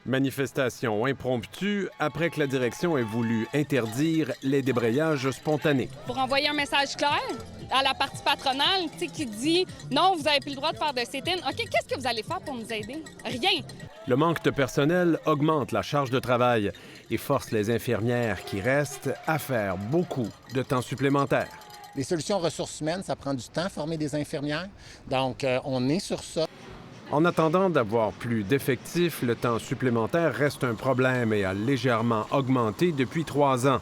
Manifestation impromptue après que la direction ait voulu interdire les débrayages spontanés. Pour envoyer un message clair à la partie patronale qui dit « Non, vous n'avez plus le droit de faire de sit-in. » OK, qu'est-ce que vous allez faire pour nous aider? Rien. Le manque de personnel augmente la charge de travail et force les infirmières qui restent à faire beaucoup de temps supplémentaire. Les solutions ressources humaines, ça prend du temps, former des infirmières. Donc, on est sur ça. En attendant d'avoir plus d'effectifs, le temps supplémentaire reste un problème et a légèrement augmenté depuis 3 ans.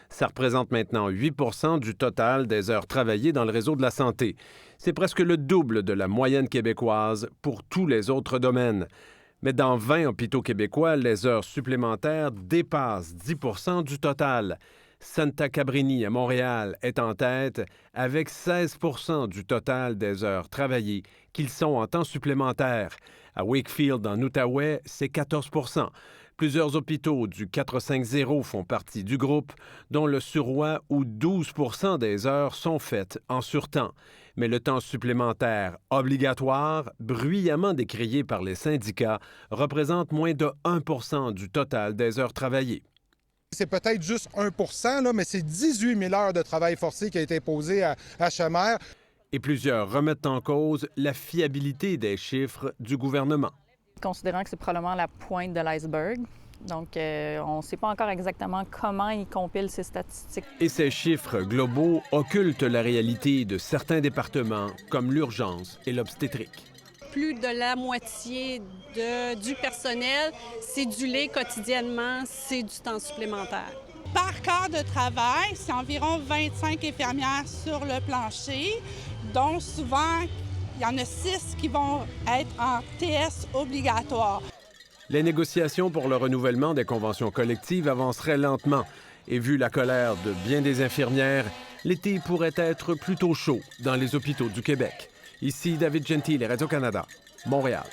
Ça représente maintenant 8 % du total des heures travaillées dans le réseau de la santé. C'est presque le double de la moyenne québécoise pour tous les autres domaines. Mais dans 20 hôpitaux québécois, les heures supplémentaires dépassent 10 % du total. Santa Cabrini à Montréal est en tête avec 16 % du total des heures travaillées qu'ils sont en temps supplémentaire. À Wakefield, en Outaouais, c'est 14 %. Plusieurs hôpitaux du 450 font partie du groupe, dont le Suroît où 12 % des heures sont faites en surtemps. Mais le temps supplémentaire obligatoire, bruyamment décrié par les syndicats, représente moins de 1 % du total des heures travaillées. C'est peut-être juste 1 % là, mais c'est 18 000 heures de travail forcé qui a été posé à HMR. Et plusieurs remettent en cause la fiabilité des chiffres du gouvernement. Considérant que c'est probablement la pointe de l'iceberg. Donc, on ne sait pas encore exactement comment ils compilent ces statistiques. Et ces chiffres globaux occultent la réalité de certains départements, comme l'urgence et l'obstétrique. Plus de la moitié du personnel cédulé quotidiennement, c'est du temps supplémentaire. Par quart de travail, c'est environ 25 infirmières sur le plancher, dont souvent, il y en a 6 qui vont être en TS obligatoire. Les négociations pour le renouvellement des conventions collectives avanceraient lentement. Et vu la colère de bien des infirmières, l'été pourrait être plutôt chaud dans les hôpitaux du Québec. Ici David Gentile, Radio-Canada, Montréal.